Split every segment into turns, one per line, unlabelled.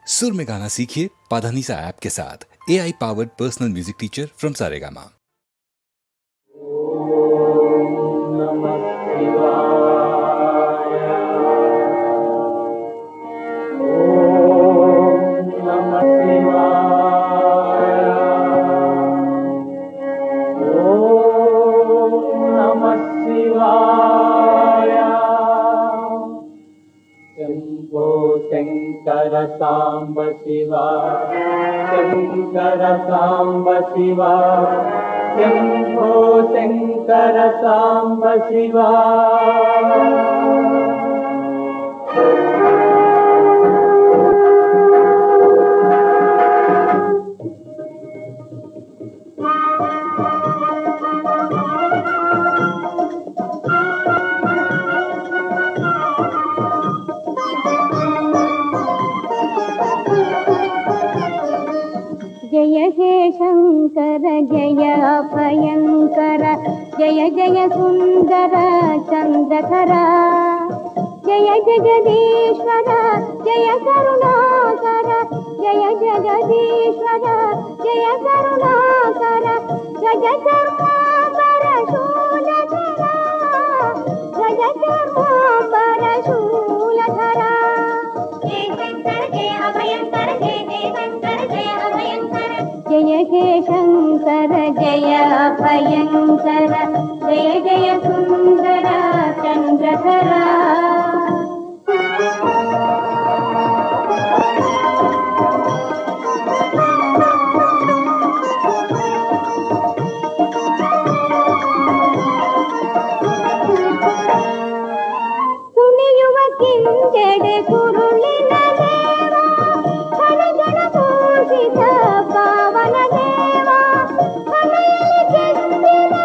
सुर में गाना सीखिए पाधानीसा ऐप के साथ। AI powered personal music teacher from Saregama.
Shankar Samba Shiva, Shankar Samba Shiva, Shambho Shankar Samba Shiva.
जय हे शंकर जय अभयंकर, जय जय सुंदर चंद्रधर, जय जगदीश्वर जय करुणाकर, जय जगदीश्वर जय करुणाकर, गज कर्मांबर शूलधरा, गज कर्मांबर शूलधरा। जय शंकर जय अभयंकर, जय जय शंकर जय अभयंकर, जय हे शंकर जय अभयंकर, जय जय सुंदर चंद्रधरा। ಕಿಂಜಡೆ ಕುರುಳಿನ ದೇವ, ಕಣಗಣ ಪೂಜಿತ ಪಾವನ ದೇವ, ಹಣೆಯಲ್ಲಿ ಕೆತ್ತಿದ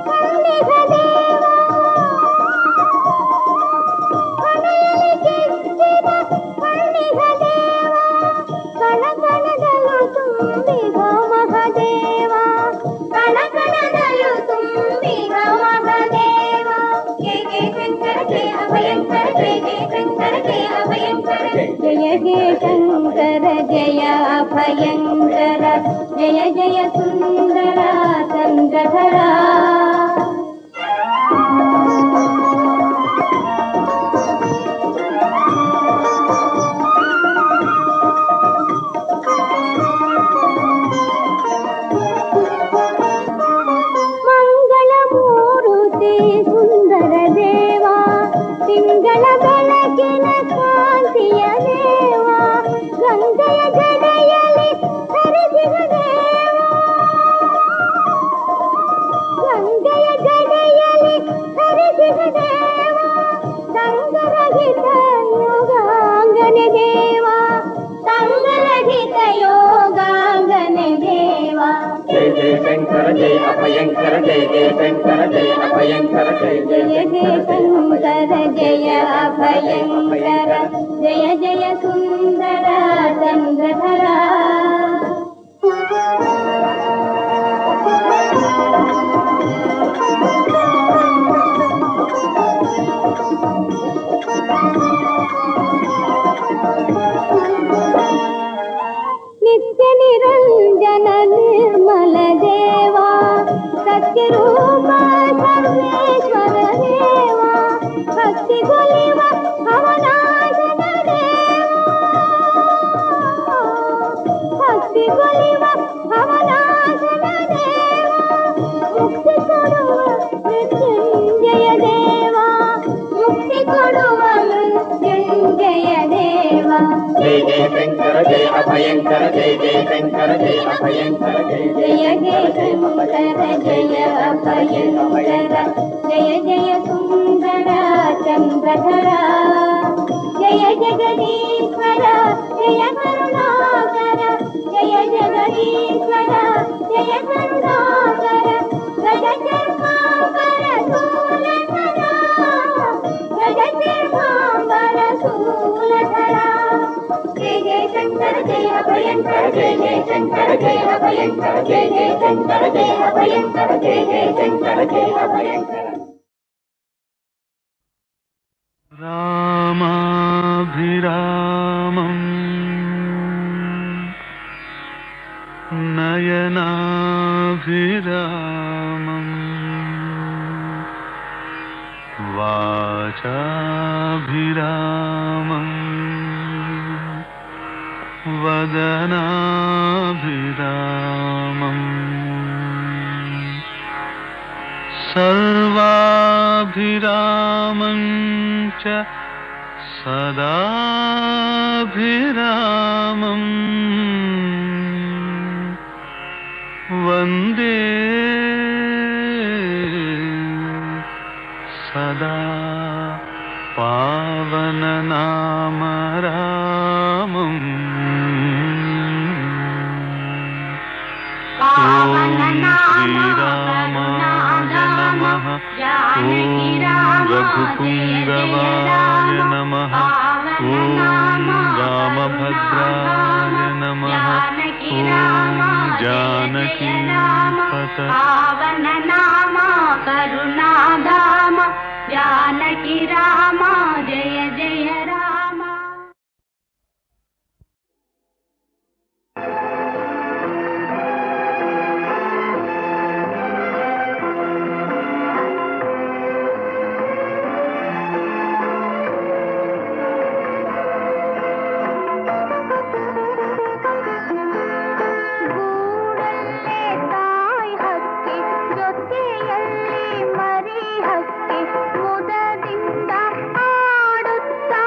ಕಣ್ಣಿಗ ದೇವ, ಹಣೆಯಲ್ಲಿ ಕೆತ್ತಿದ ಕಣ್ಣಿಗ ದೇವ, ಕಣಕಣದಲು ತುಂಬಿದ ಮಹದೇವ, ಕಣಕಣದಲು ತುಂಬಿದ ಮಹದೇವ। ಜಯ ಜಯ ಶಂಕರ ಜಯ ಅಭಯಂಕರ, ಜಯ ಜಯ ಶಂಕರ ಜಯ ಅಭಯಂಕರ, ಜಯ ಹೇ ಶಂಕರ ಜಯ ಅಭಯಂಕರ, ಜಯ ಜಯ ಸುಂದರ ಚಂದ್ರಧರ। ಮಂಗಳ ಮೂರುತಿ ಸುಂದರ ದೇವ, ತಿಂಗಳ ಬೆಳಕಿನ ಕಾಂತಿಯ ದೇವ, ಗಂಗೆಯ ಜಡೆಯಲ್ಲಿ ಹರಿಸಿದ ದೇವ, ಗಂಗೆಯ ಜಡೆಯಲ್ಲಿ ಹರಿಸಿದ ದೇವ, ಸಂಗರಹಿತ ಯೋಗಾಂಗನೆ ದೇವ, ಸಂಗರಹಿತ ಯೋಗಾಂಗನೆ ದೇವ।
जय जय शंकर जय अभयंकर, जय जय शंकर जय अभयंकर, जय
जय हे शंकर जय अभयंकर, जय जय सुंदर चंद्रधर। नित्य निरंजन निर्मल देवा, सत्य रूप सर्वेश्वर देवा, भक्ति गुलिव भवनाशन देवा, भक्ति गुलिव भवनाशन देवा, मुक्ति ಕೊಡುವ ಮೃತ್ಯುಂಜಯ ದೇವ, ಮುಕ್ತಿ ಕೊಡುವ ಮೃತ್ಯುಂಜಯ ದೇವ।
जय जय शंकर जय अभयंकर, जय जय शंकर जय अभयंकर, जय
जय हे शंकर जय अभयंकर, जय जय सुंदर चंद्रधर, जय जगदीश्वर जय करुणाकर, जय जगदीश्वर जय करुणाकर, गज कर्मांबर शूलधरा, गज कर्मांबर शूलधरा। जय जय शंकर जय अभयंकर, जय जय शंकर जय अभयंकर, जय जय शंकर जय अभयंकर, जय जय शंकर जय अभयंकर।
रामाभिरामम् नयनाभिरामम् वाचाभिरामम् वदनाभिरामम् सर्वाभिरामं च सदाभिरामम् वन्दे सदा पावननाम रामम् ॐ श्रीरामाय नमः ॐ रघुपुङ्गवाय नमः ॐ रामभद्राय नमः ॐ जानकीपत
पावन नाम करुणाधाम जानकी राम जय जय राम।
ಮುದದಿಂದ ಆಡುತ್ತಾ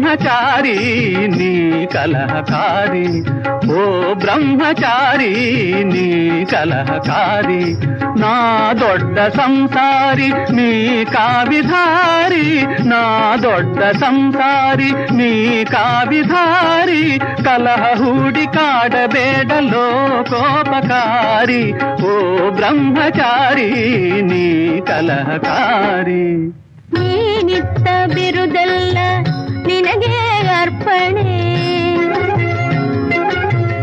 ಬ್ರಹ್ಮಚಾರಿ ನೀ ಕಲಹಕಾರಿ, ಓ ಬ್ರಹ್ಮಚಾರಿ ನೀ ಕಲಹಕಾರಿ. ನಾ ದೊಡ್ಡ ಸಂಸಾರಿ ನೀ ಕಾವಿಧಾರಿ, ನಾ ದೊಡ್ಡ ಸಂಸಾರಿ ನೀ ಕಾವಿಧಾರಿ. ಕಲಹ ಹೂಡಿ ಕಾಡಬೇಡ ಲೋಕೋಪಕಾರಿ, ಓ ಬ್ರಹ್ಮಚಾರಿ ನೀ ಕಲಹಕಾರಿ.
ನೀನಿತ್ತ ಬಿರುದೆಲ್ಲ ನಿನಗೆ ಅರ್ಪಣೆ,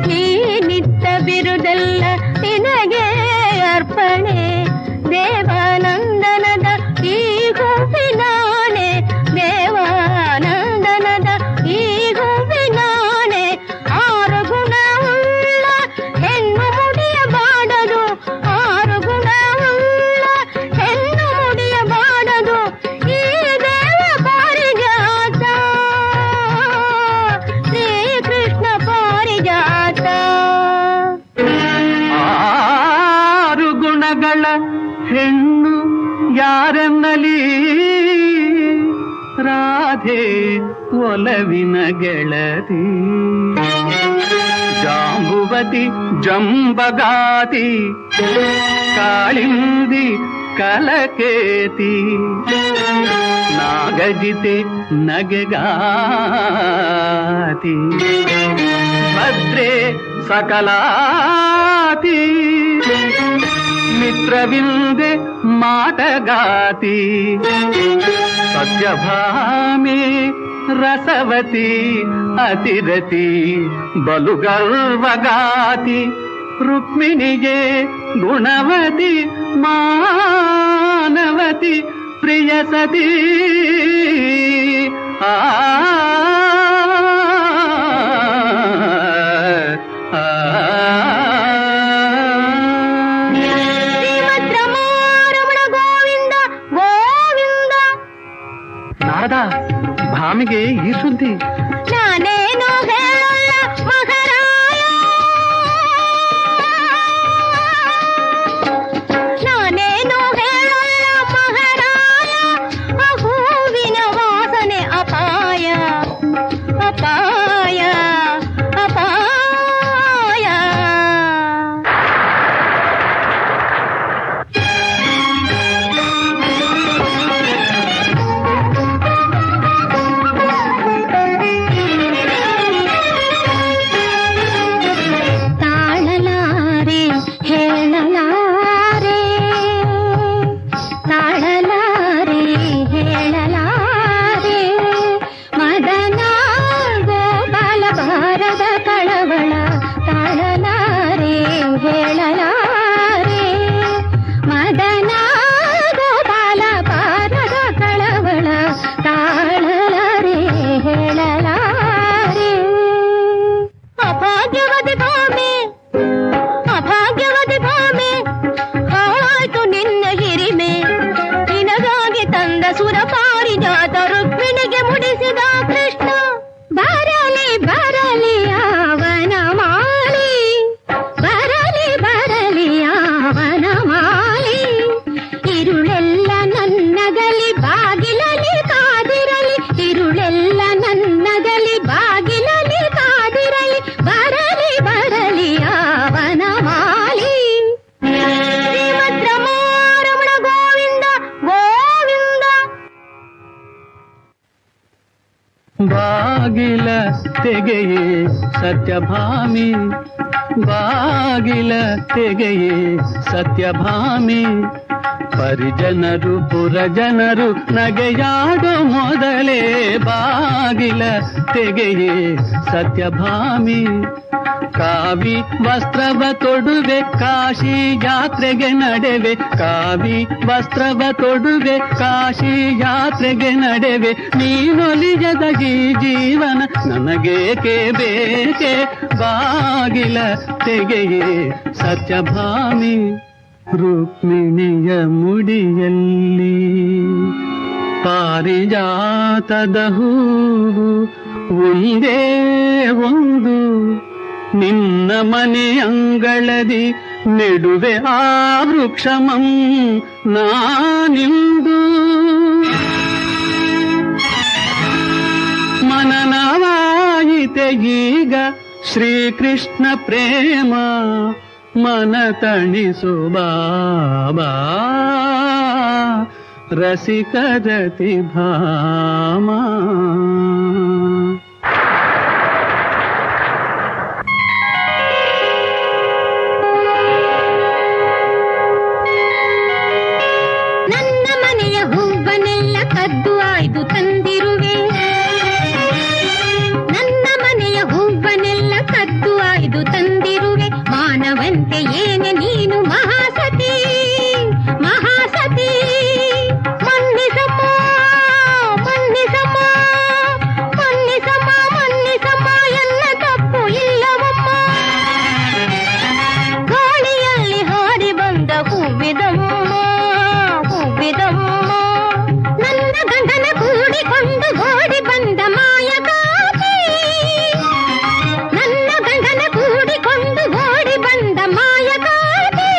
ನೀನಿತ್ತ ಬಿರುದೆಲ್ಲ ನಿನಗೆ ಅರ್ಪಣೆ. ದೇವಾನಂದನದ ಈ ಹೂವಿನಾಣೆ, ದೇವಾನಂದನದ ಈ ಹೂವಿನಾಣೆ. ಆರು ಗುಣವುಳ್ಳ ಹೆಣ್ಣು ಮುಡಿಯಬಾಡದು, ಆರು ಗುಣವುಳ್ಳ ಹೆಣ್ಣು ಮುಡಿಯಬಾಡದು. ಈ ದೇವ ಪಾರಿಜಾತ, ಶ್ರೀ ಕೃಷ್ಣ ಪಾರಿಜಾತ.
ಆರು ಗುಣಗಳ ಹೆಣ್ಣು ಯಾರೆನ್ನಲಿ, ರಾಧೆ ಒಲವಿನ ಗೆಳತಿ. ಜಾಂಬುವತಿ ಜಂಬಗಾತಿ, ಕಾಳಿಂದಿ ಕಲಕೇತಿ. ನಾಗಜಿತೆ ನಗೆಗಾತಿ, ಭದ್ರೆ ಸಕಲಾತಿ. ಮಿತ್ರವಿಂದೆ ಮಾಟಗಾತಿ, ಸತ್ಯಭಾಮೆ ರಸವತಿ ಅತಿರತಿ ಬಲುಗರ್ವಗಾತಿ. ರುಕ್ಮಿಣಿಗೆ ಗುಣವತಿ ಮಾನವತಿ ಪ್ರಿಯಸತಿ. ಆ ನಾರದ ಭಾಮಿಗೆ ಈ ಸುದ್ದಿ
ನಾನೇನು ಹೇಳಲ್ಲ ಮಹಾರಾಯ, ನಾನೇನು ಹೇಳಲ್ಲ ಮಹಾರಾಯ. ಆ ಹೂವಿನ ವಾಸನೆ ಅಪಾಯ, ಅಪಾಯ, ಅಪಾಯ. ತಾಳಲಾರೆ ಹೇಳಲಾರೆ, ತಾಳಲಾರೆ ಹೇಳಲಾರೆ. ಮದನ ಗೋಪಾಲ ಭಾರದ ಕಳವಳ, ತಾಳಲಾರೆ ಹೇಳಲಾರೆ. ಮದನ ಗೋಪಾಲ ಭಾರದ ಕಳವಳ, ತಾಳಲಾರೆ ಹೇಳಲಾರೆ. ಅಭಾಗ್ಯವತಿ ಭಾಮೆ, ಅಭಾಗ್ಯವತಿ ಭಾಮೆ, ಹಾಯ್ತು ನಿನ್ನ ಹಿರಿಮೆ. ನಿನಗಾಗಿ ತಂದ ಸುರ ಪಾರಿಜಾತ, ರುಕ್ಮಿಣಿಗೆ ಮುಡಿಸಿದ ಕೃಷ್ಣ. ಬರಲಿ ಬರಲಿ ಅವನ ಮಾಲಿ, ಬರಲಿ ಬರಲಿ ಅವನ ಮಾಲಿ. ಇರುಳೆಲ್ಲ ನನ್ನಗಲಿ ಬಾಗಿಲಲಿ ಕಾದಿರಲಿ, ಇರುಳೆಲ್ಲ ನನ್ನಗಲಿ ಬಾಗಿಲಲಿ ಕಾದಿರಲಿ. ಬರಲಿ ಬರಲಿ ಅವನ ಮಾಲಿ. ಶ್ರೀಮದ್ ರಮಾರಮಣ ಗೋವಿಂದ ಗೋವಿಂದ.
ಬಾಗಿಲ ತೆಗೆಯೇ ಸತ್ಯಭಾಮಿ, ಬಾಗಿಲ ತೆಗೆಯೇ ಸತ್ಯಭಾಮಿ. ಪರಿಜನರು ಪುರಜನರು ನಗೆಯಾಡು ಮೊದಲೇ, ಬಾಗಿಲ ತೆಗೆಯೇ ಸತ್ಯಭಾಮಿ. ಕಾವಿ ವಸ್ತ್ರವ ತೊಡುವೆ ಕಾಶಿ ಯಾತ್ರೆಗೆ ನಡೆವೆ, ಕಾವಿ ವಸ್ತ್ರವ ತೊಡುವೆ ಕಾಶಿ ಯಾತ್ರೆಗೆ ನಡೆವೆ. ನೀನೊಲಿಯದ ಈ ಜೀವನ ನನಗೇಕೆ ಬೇಕೆ, ಬಾಗಿಲ ತೆಗೆಯೇ ಸತ್ಯಭಾಮಿ. ರುಕ್ಮಿಣಿಯ ಮುಡಿಯಲ್ಲಿ ಪಾರಿಜಾತದ ಹೂವು ಒಂದೇ ಒಂದು, ನಿನ್ನ ಮನೆ ಅಂಗಳದಿ ನೆಡುವೆ ಆ ವೃಕ್ಷಮಂ ನಾನಿಂದು. ಮನ ಮನವಾಯಿತೆ ಈಗ ಶ್ರೀಕೃಷ್ಣ ಪ್ರೇಮ ಮನ ತಣಿಸು ಬಾಬಾ ರಸಿಕ ಜತಿ ಭಾಮ.
ನನ್ನ ಮನೆಯ ಹೂವನ್ನೆಲ್ಲ ಕದ್ದು ಆಯ್ದು ತಂದಿರುವೆ, ನನ್ನ ಮನೆಯ ಹೂವನ್ನೆಲ್ಲ ಕದ್ದು ಆಯ್ದು ತಂದಿರುವೆ. ಮಾನವಂತೆ ಏನೆ ನೀನು ಮಹಾಸತಿ ಮಹಾಸತಿ. ಮನ್ನಿಸಮ್ಮ ಮನ್ನಿಸಮ್ಮ ಮನ್ನಿಸಮ್ಮ ಮನ್ನಿಸಮ್ಮ, ಎಲ್ಲ ತಪ್ಪು ಇಲ್ಲವಮ್ಮ. ಗಾಳಿಯಲ್ಲಿ ಹಾರಿ ಬಂದ ಹೂವಿದಮ್ಮ ಹೂವಿದಮ್ಮ. ನನ್ನ ಗಂಡನ ಕೂಡಿಕೊಂಡು ಓಡಿ ಬಂದ ಮಾಯಗಾತಿ, ನನ್ನ ಗಂಡನ ಕೂಡಿಕೊಂಡು ಓಡಿ ಬಂದ ಮಾಯಗಾತಿ.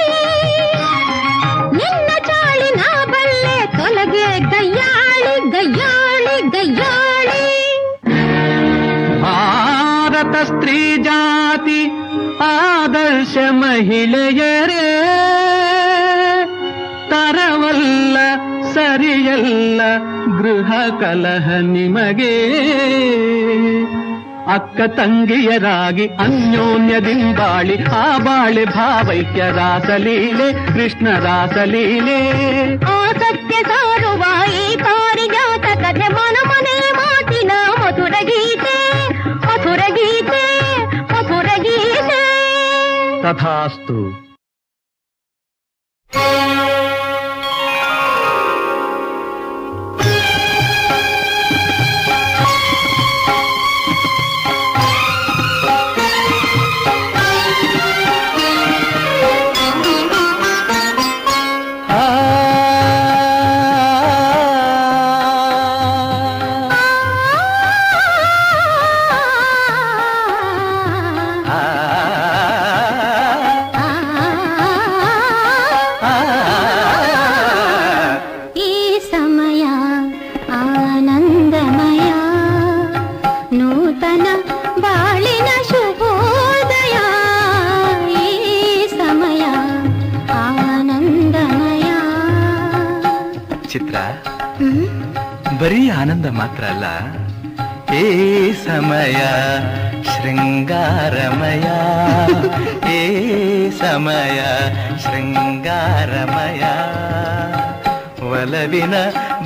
ನಿನ್ನ ಚಾಳಿ ನಾ ಬಲ್ಲೆ ತೊಲಗೆ ಗಯ್ಯಾಳಿ ಗಯ್ಯಾಳಿ ಗಯ್ಯಾಳಿ.
ಭಾರತ ಸ್ತ್ರೀ ಜಾತಿ ಆದರ್ಶ ಮಹಿಳೆಯರೇ, ತರವಲ್ಲ ಸರಿಯಲ್ಲ ಗೃಹ ಕಲಹ ನಿಮಗೆ. ಅಕ್ಕ ತಂಗಿಯರಾಗಿ ಅನ್ಯೋನ್ಯದಿಂಬಾಳಿ ಆ ಬಾಳೆ ಭಾವೈಕ್ಯ ರಾಸಲೀಲೆ ಕೃಷ್ಣ ರಾಸಲೀಲೆ.
ಆಸಕ್ತಿ ಸಾರುವ ಈ ಪಾರಿಜಾತ ಕಥೆ ಮನ ಮನೆ ಮಾತಿನ ಮಧುರ ಗೀತೆ ಮಧುರ ಗೀತೆ ಮಧುರ ಗೀತೆ.
ತಥಾಸ್ತು.
ಈ ಸಮಯ ಆನಂದಮಯ, ನೂತನ ಬಾಳಿನ ಶುಭೋದಯ. ಈ ಸಮಯ ಆನಂದಮಯ.
ಚಿತ್ರ ಬರೀ ಆನಂದ ಮಾತ್ರ ಅಲ್ಲ, ಈ ಸಮಯ ಶೃಂಗಾರಮಯ, ಈ ಸಮಯ ಶೃಂಗಾರಮಯ. ಒಲವಿನ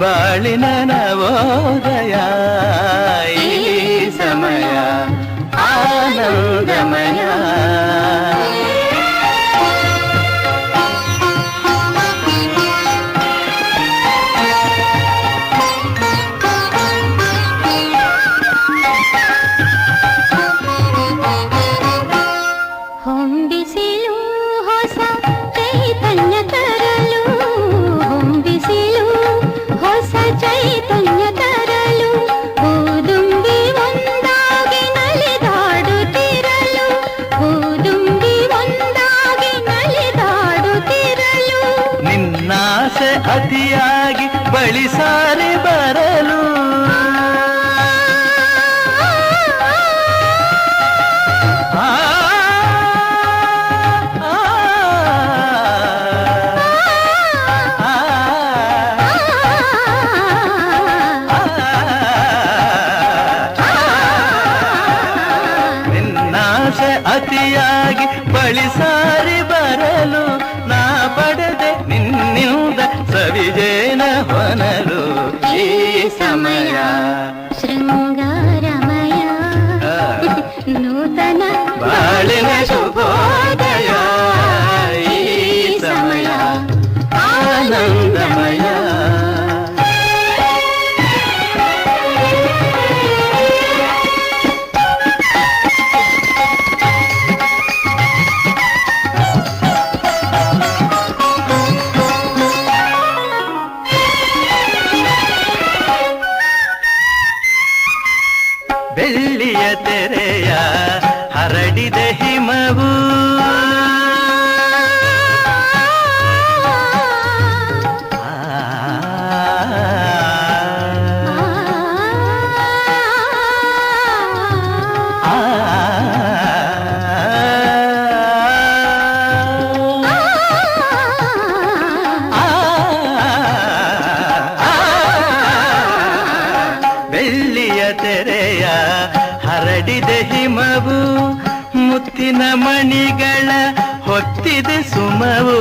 ಬಾಳಿನ ನವೋದಯ, ಈ ಸಮಯ ಆನಂದಮಯ.
ಹೊಂಬಿಸಿಲು ಹೊಸ ಚೈತನ್ಯ ತರಲು, ಹೊಂಬಿಸಿಲು ಹೊಸ ಚೈತನ್ಯ ತರಲು. ಹೂದುಂಬಿ ಒಂದಾಗಿ ನಲಿದಾಡುತ್ತಿರಲು, ಹೂದುಂಬಿ ಒಂದಾಗಿ ನಲಿದಾಡುತ್ತಿರಲು.
ನಿನ್ನಾಸೆ ಅತಿಯಾಗಿ ಬಳಿ ಸಾರಿ ಬರಲು, ಆ, ಆ, ಆ, ನಿನ್ನಾಸೆ ಅತಿಯಾಗಿ ಬಳಿ ಸಾರಿ ಬರಲು. ನಾ ಪಡೆದೆ ನಿನ್ನಿಂದ ಸವಿಜೇನ ಹೊನಲು. ಈ ಸಮಯ
ಶೃಂಗಾರಮಯ, ನೂತನ
ಬಾಳಿನ ಶುಭೋದಯ. ಈ ಸಮಯ ಆನಂದಮಯ. ಬೆಳ್ಳಿಯ ತೆರೆಯ ಹರಡಿದ ಹಿಮವು, ಹರಡಿದೆ ಹಿಮವು ಮುತ್ತಿನ ಮಣಿಗಳ ಹೊತ್ತಿದೆ ಸುಮವು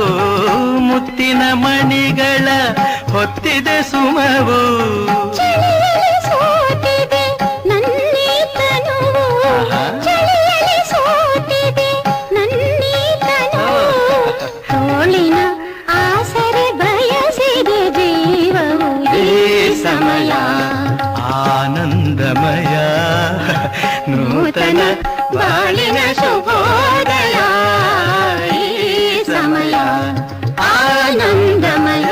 ಮುತ್ತಿನ ಮಣಿಗಳ ಹೊತ್ತಿದೆ ಸುಮವು
ಚಳಿಯಲ್ಲಿ ಸೋತಿದೆ ನನ್ನೀ ತನುವು ಚಳಿಯಲ್ಲಿ ಸೋತಿದೆ ನನ್ನೀ ತನುವು ತೋಳಿನ ಆಸರೆ ಬಯಸಿದೆ ಜೀವವು ಈ ಸಮಯ
ಆನಂದಮಯ ನೂತನ ಬಾಳಿನ ಶುಭೋದಯ ಈ ಸಮಯ
ಆನಂದಮಯ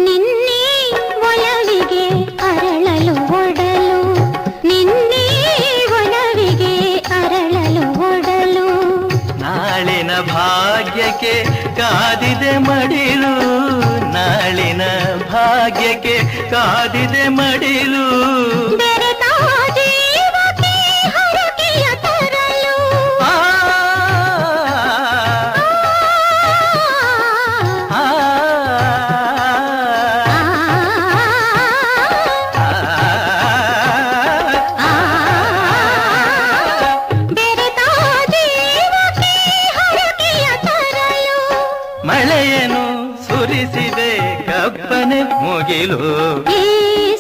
ನಿನ್ನೆ ಒಲವಿಗೆ ಅರಳಲು ಒಡಲು ನಿನ್ನೆ ಒಲವಿಗೆ ಅರಳಲು ಒಡಲು
ನಾಳಿನ ಭಾಗ್ಯಕ್ಕೆ ಕಾದಿದೆ ಮಡಿಲು ನಾಳಿನ ಭಾಗ್ಯಕ್ಕೆ ಕಾದಿದೆ ಮಡಿಲು
ಬೆರೆತ ಜೀವಕ್ಕೆ ಹರಕೆಯ ತರಲು
ಆ, ಆ,
ಬೆರೆತ ಜೀವಕ್ಕೆ ಹರಕೆಯ ತರಲು
ಮಳೆಯನ್ನು ಸುರಿಸಿದೆ ಕಪ್ಪನೆ ಮುಗಿಲು
ಈ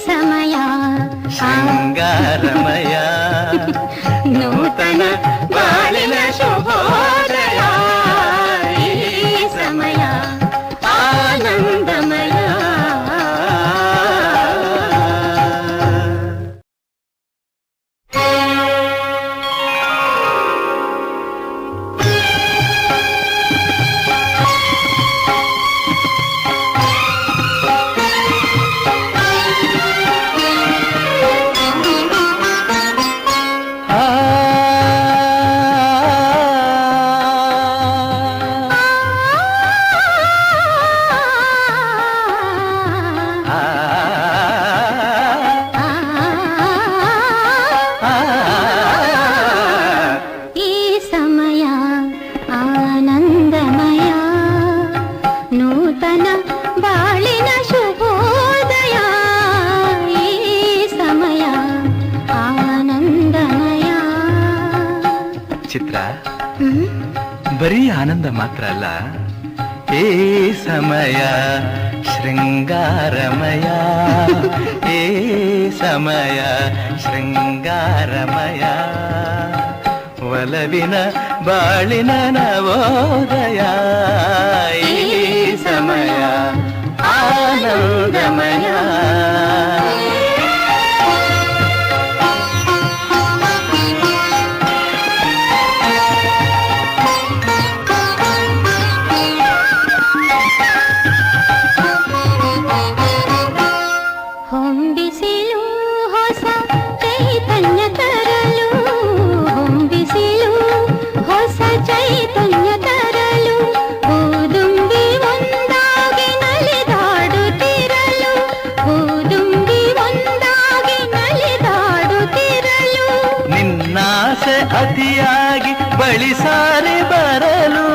ಸಮಯ
ಶೃಂಗಾರಮಯ
ನೂತನ ಬಾಳಿನ ಶುಭೋದಯ ಈ ಸಮಯ ಆನಂದಮಯ ಈ ಸಮಯ ಆನಂದಮಯ ನೂತನ ಬಾಳಿನ ಶುಭೋದಯ ಈ ಸಮಯ ಆನಂದಮಯ
ಚಿತ್ರ ಬರೀ ಆನಂದ ಮಾತ್ರ ಅಲ್ಲ ಈ ಸಮಯ ಶೃಂಗಾರಮಯ ಈ ಸಮಯ ಶೃಂಗಾರಮಯ ಒಲವಿನ ಬಾಳಿನ ನವೋದಯ ಈ ಸಮಯ ಆನಂದಮಯ
ಹೊಂಬಿಸಿಲು ಹೊಸ ಚೈತನ್ಯ ತರಲು ಹೊಂಬಿಸಿಲು ಹೊಸ ಚೈತನ್ಯ ತರಲು ಹೂದುಂಬಿ ಒಂದಾಗಿ ನಲಿದಾಡುತ್ತಿರಲು ಹೂದುಂಬಿ ಒಂದಾಗಿ ನಲಿದಾಡುತ್ತಿರಲು
ನಿನ್ನಾಸೆ ಅತಿಯಾಗಿ ಬಳಿ ಸಾರಿ ಬರಲು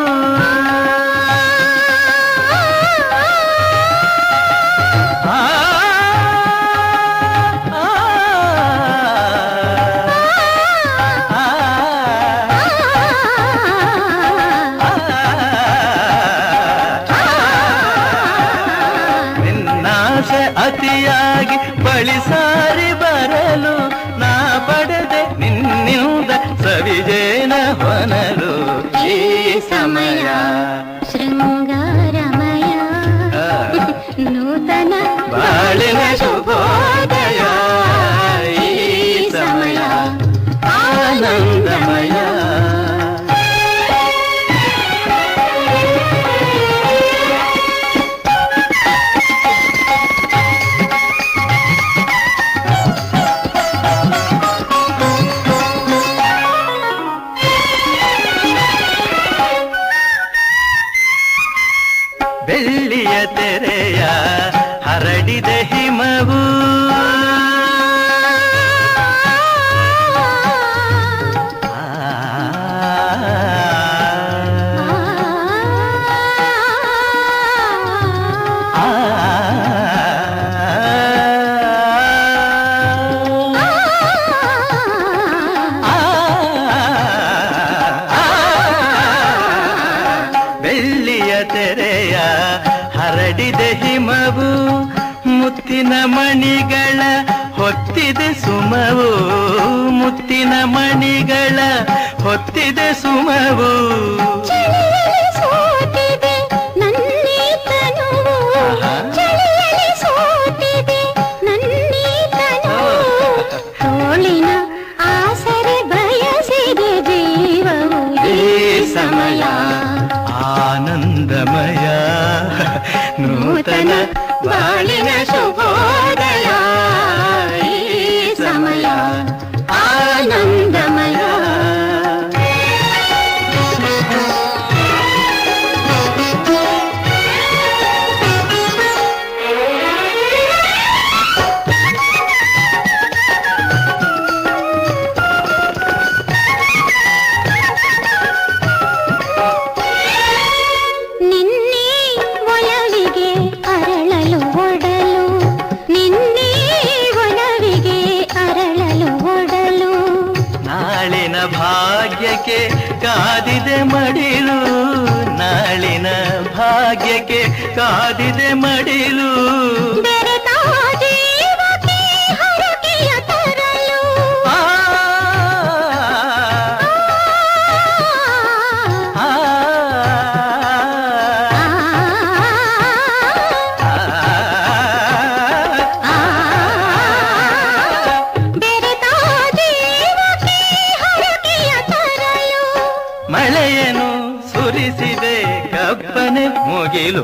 ಆ, ಆ, ಆ, ನಿನ್ನಾಸೆ ಅತಿಯಾಗಿ ಬಳಿ ಸಾರಿ ಬರಲು ನಾ ಪಡೆದೆ ನಿನ್ನಿಂದ ಸವಿಜೇನ ಹೊನಲು ಈ ಸಮಯ
ಶೃಂಗಾರಮಯ ನೂತನ
ಬಾಳಿನ ಶುಭೋದಯ ಈ ಸಮಯ ಆನಂದಮಯ ಬೆಳ್ಳಿಯ ತೆರೆಯ ಹರಡಿದೆ ಹಿಮವು ಮುತ್ತಿನ ಮಣಿಗಳ ಹೊತ್ತಿದೆ ಸುಮವು, ಮುತ್ತಿನ ಮಣಿಗಳ ಹೊತ್ತಿದೆ ಸುಮವು.
ಚಳಿಯಲ್ಲಿ ಸೋತಿದೆ ನನ್ನೀ ತನುವು, ಚಳಿಯಲ್ಲಿ ಸೋತಿದೆ ನನ್ನೀ ತನುವು. ತೋಳಿನ ಆಸರೆ ಬಯಸಿದೆ ಜೀವವು ಈ ಸಮಯ
ಆನಂದಮಯ ನೂತನ ಬಾಳಿನ ಶುಭೋದಯ ಈ ಸಮಯ
ಆನಂದಮಯ. ನಿನ್ನೆ ಒಲವಿಗೆ ಅರಳಲು ಒಡಲು, ನಿನ್ನೆ ಒಲವಿಗೆ ಅರಳಲು ಒಡಲು.
ನಾಳಿನ ಭಾಗ್ಯಕ್ಕೆ ಕಾದಿದೆ ಮಡಿಲು, ನಾಳಿನ ಭಾಗ್ಯಕ್ಕೆ ಕಾದಿದೆ ಮಡಿಲು.
ಬೆರೆತ ಜೀವಕ್ಕೆ ಹರಕೆಯ ತರಲು,
ಆ, ಆ,
ಬೆರೆತ ಜೀವಕ್ಕೆ ಹರಕೆಯ ತರಲು.
ಮಳೆಯನ್ನು ಸುರಿಸಿದೆ ಕಪ್ಪನೆ ಮುಗಿಲು,